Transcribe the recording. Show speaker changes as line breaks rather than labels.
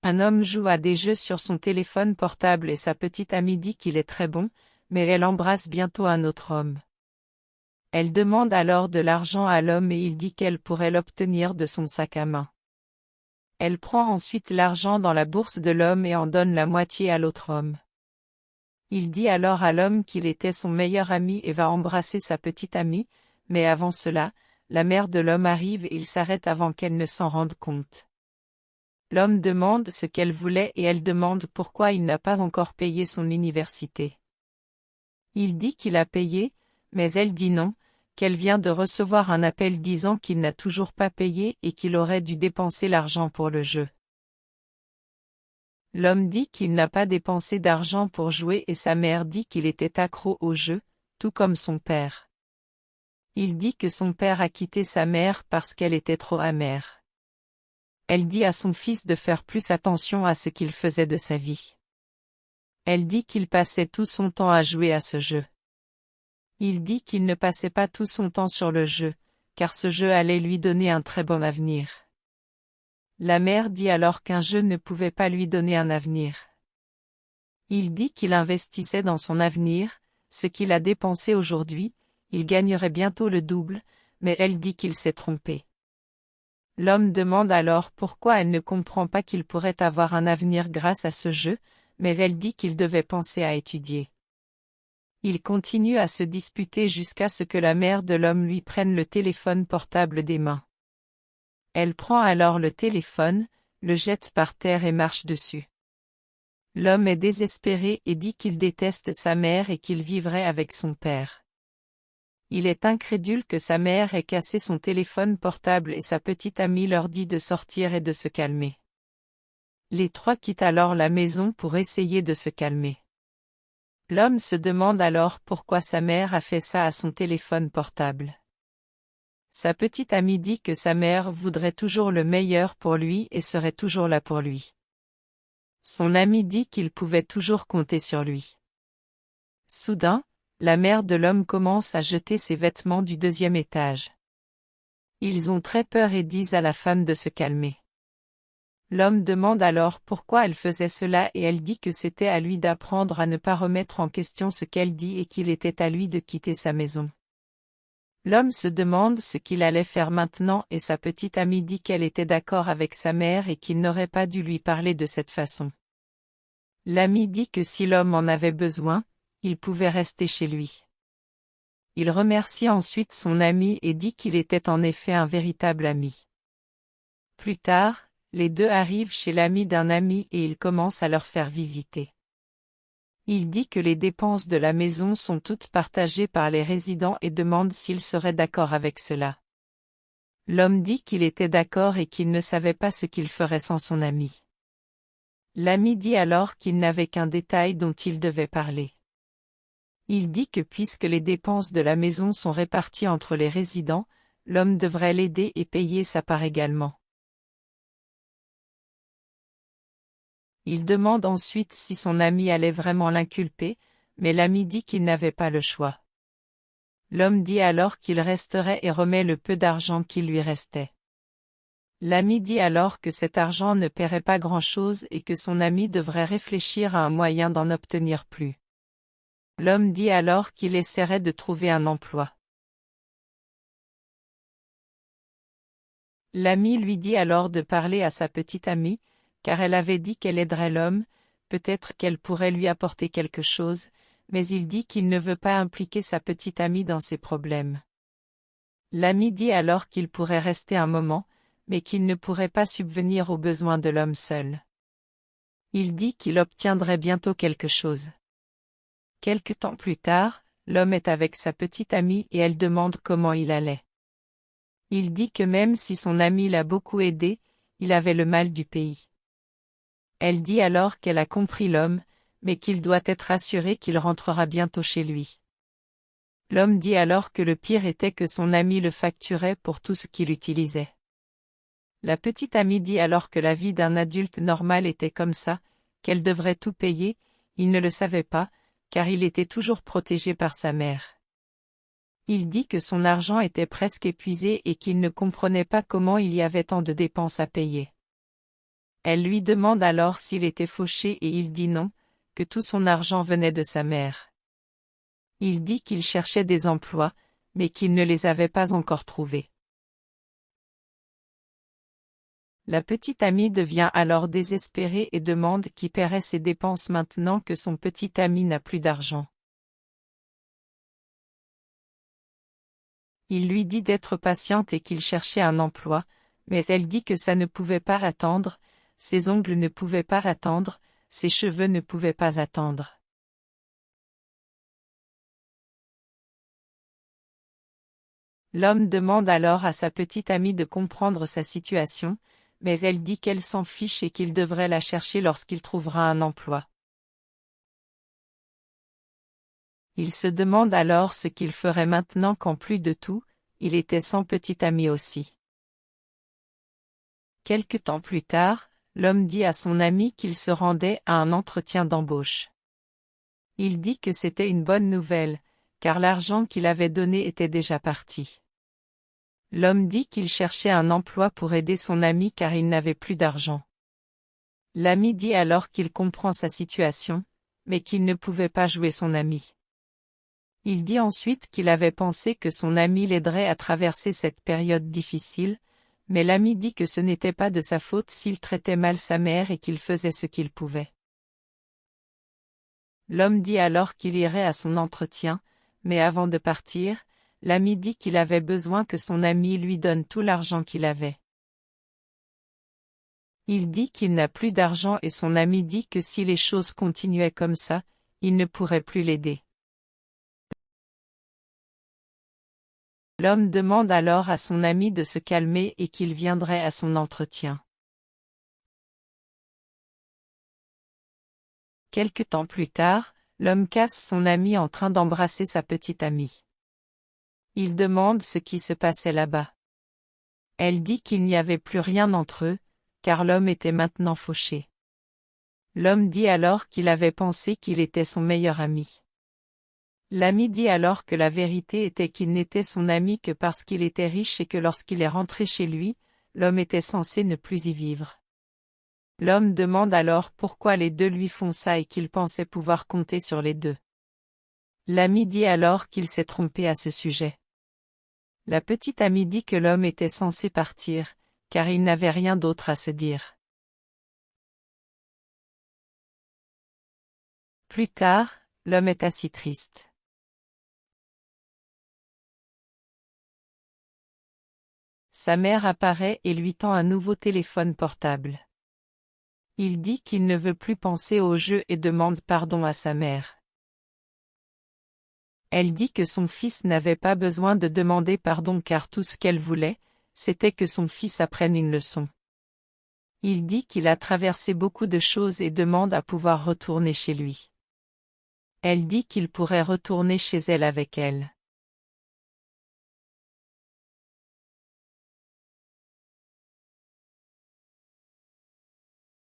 Un homme joue à des jeux sur son téléphone portable et sa petite amie dit qu'il est très bon, mais elle embrasse bientôt un autre homme. Elle demande alors de l'argent à l'homme et il dit qu'elle pourrait l'obtenir de son sac à main. Elle prend ensuite l'argent dans la bourse de l'homme et en donne la moitié à l'autre homme. Il dit alors à l'homme qu'il était son meilleur ami et va embrasser sa petite amie, mais avant cela, la mère de l'homme arrive et il s'arrête avant qu'elle ne s'en rende compte. L'homme demande ce qu'elle voulait et elle demande pourquoi il n'a pas encore payé son université. Il dit qu'il a payé, mais elle dit non, qu'elle vient de recevoir un appel disant qu'il n'a toujours pas payé et qu'il aurait dû dépenser l'argent pour le jeu. L'homme dit qu'il n'a pas dépensé d'argent pour jouer et sa mère dit qu'il était accro au jeu, tout comme son père. Il dit que son père a quitté sa mère parce qu'elle était trop amère. Elle dit à son fils de faire plus attention à ce qu'il faisait de sa vie. Elle dit qu'il passait tout son temps à jouer à ce jeu. Il dit qu'il ne passait pas tout son temps sur le jeu, car ce jeu allait lui donner un très bon avenir. La mère dit alors qu'un jeu ne pouvait pas lui donner un avenir. Il dit qu'il investissait dans son avenir, ce qu'il a dépensé aujourd'hui, il gagnerait bientôt le double, mais elle dit qu'il s'est trompé. L'homme demande alors pourquoi elle ne comprend pas qu'il pourrait avoir un avenir grâce à ce jeu, mais elle dit qu'il devait penser à étudier. Ils continuent à se disputer jusqu'à ce que la mère de l'homme lui prenne le téléphone portable des mains. Elle prend alors le téléphone, le jette par terre et marche dessus. L'homme est désespéré et dit qu'il déteste sa mère et qu'il vivrait avec son père. Il est incrédule que sa mère ait cassé son téléphone portable et sa petite amie leur dit de sortir et de se calmer. Les trois quittent alors la maison pour essayer de se calmer. L'homme se demande alors pourquoi sa mère a fait ça à son téléphone portable. Sa petite amie dit que sa mère voudrait toujours le meilleur pour lui et serait toujours là pour lui. Son ami dit qu'il pouvait toujours compter sur lui. Soudain, la mère de l'homme commence à jeter ses vêtements du deuxième étage. Ils ont très peur et disent à la femme de se calmer. L'homme demande alors pourquoi elle faisait cela et elle dit que c'était à lui d'apprendre à ne pas remettre en question ce qu'elle dit et qu'il était à lui de quitter sa maison. L'homme se demande ce qu'il allait faire maintenant et sa petite amie dit qu'elle était d'accord avec sa mère et qu'il n'aurait pas dû lui parler de cette façon. L'ami dit que si l'homme en avait besoin, il pouvait rester chez lui. Il remercie ensuite son ami et dit qu'il était en effet un véritable ami. Plus tard, les deux arrivent chez l'ami d'un ami et il commence à leur faire visiter. Il dit que les dépenses de la maison sont toutes partagées par les résidents et demande s'ils seraient d'accord avec cela. L'homme dit qu'il était d'accord et qu'il ne savait pas ce qu'il ferait sans son ami. L'ami dit alors qu'il n'avait qu'un détail dont il devait parler. Il dit que puisque les dépenses de la maison sont réparties entre les résidents, l'homme devrait l'aider et payer sa part également. Il demande ensuite si son ami allait vraiment l'inculper, mais l'ami dit qu'il n'avait pas le choix. L'homme dit alors qu'il resterait et remet le peu d'argent qui lui restait. L'ami dit alors que cet argent ne paierait pas grand-chose et que son ami devrait réfléchir à un moyen d'en obtenir plus. L'homme dit alors qu'il essaierait de trouver un emploi. L'ami lui dit alors de parler à sa petite amie, car elle avait dit qu'elle aiderait l'homme, peut-être qu'elle pourrait lui apporter quelque chose, mais il dit qu'il ne veut pas impliquer sa petite amie dans ses problèmes. L'ami dit alors qu'il pourrait rester un moment, mais qu'il ne pourrait pas subvenir aux besoins de l'homme seul. Il dit qu'il obtiendrait bientôt quelque chose. Quelque temps plus tard, l'homme est avec sa petite amie et elle demande comment il allait. Il dit que même si son ami l'a beaucoup aidé, il avait le mal du pays. Elle dit alors qu'elle a compris l'homme, mais qu'il doit être assuré qu'il rentrera bientôt chez lui. L'homme dit alors que le pire était que son ami le facturait pour tout ce qu'il utilisait. La petite amie dit alors que la vie d'un adulte normal était comme ça, qu'elle devrait tout payer, il ne le savait pas, car il était toujours protégé par sa mère. Il dit que son argent était presque épuisé et qu'il ne comprenait pas comment il y avait tant de dépenses à payer. Elle lui demande alors s'il était fauché et il dit non, que tout son argent venait de sa mère. Il dit qu'il cherchait des emplois, mais qu'il ne les avait pas encore trouvés. La petite amie devient alors désespérée et demande qui paierait ses dépenses maintenant que son petit ami n'a plus d'argent. Il lui dit d'être patiente et qu'il cherchait un emploi, mais elle dit que ça ne pouvait pas attendre, ses ongles ne pouvaient pas attendre, ses cheveux ne pouvaient pas attendre. L'homme demande alors à sa petite amie de comprendre sa situation, mais elle dit qu'elle s'en fiche et qu'il devrait la chercher lorsqu'il trouvera un emploi. Il se demande alors ce qu'il ferait maintenant qu'en plus de tout, il était sans petite amie aussi. Quelque temps plus tard, l'homme dit à son ami qu'il se rendait à un entretien d'embauche. Il dit que c'était une bonne nouvelle, car l'argent qu'il avait donné était déjà parti. L'homme dit qu'il cherchait un emploi pour aider son ami car il n'avait plus d'argent. L'ami dit alors qu'il comprend sa situation, mais qu'il ne pouvait pas jouer son ami. Il dit ensuite qu'il avait pensé que son ami l'aiderait à traverser cette période difficile, mais l'ami dit que ce n'était pas de sa faute s'il traitait mal sa mère et qu'il faisait ce qu'il pouvait. L'homme dit alors qu'il irait à son entretien, mais avant de partir, l'ami dit qu'il avait besoin que son ami lui donne tout l'argent qu'il avait. Il dit qu'il n'a plus d'argent et son ami dit que si les choses continuaient comme ça, il ne pourrait plus l'aider. L'homme demande alors à son ami de se calmer et qu'il viendrait à son entretien. Quelque temps plus tard, l'homme casse son ami en train d'embrasser sa petite amie. Il demande ce qui se passait là-bas. Elle dit qu'il n'y avait plus rien entre eux, car l'homme était maintenant fauché. L'homme dit alors qu'il avait pensé qu'il était son meilleur ami. L'ami dit alors que la vérité était qu'il n'était son ami que parce qu'il était riche et que lorsqu'il est rentré chez lui, l'homme était censé ne plus y vivre. L'homme demande alors pourquoi les deux lui font ça et qu'il pensait pouvoir compter sur les deux. L'ami dit alors qu'il s'est trompé à ce sujet. La petite amie dit que l'homme était censé partir, car il n'avait rien d'autre à se dire. Plus tard, l'homme est assis triste. Sa mère apparaît et lui tend un nouveau téléphone portable. Il dit qu'il ne veut plus penser au jeu et demande pardon à sa mère. Elle dit que son fils n'avait pas besoin de demander pardon car tout ce qu'elle voulait, c'était que son fils apprenne une leçon. Il dit qu'il a traversé beaucoup de choses et demande à pouvoir retourner chez lui. Elle dit qu'il pourrait retourner chez elle avec elle.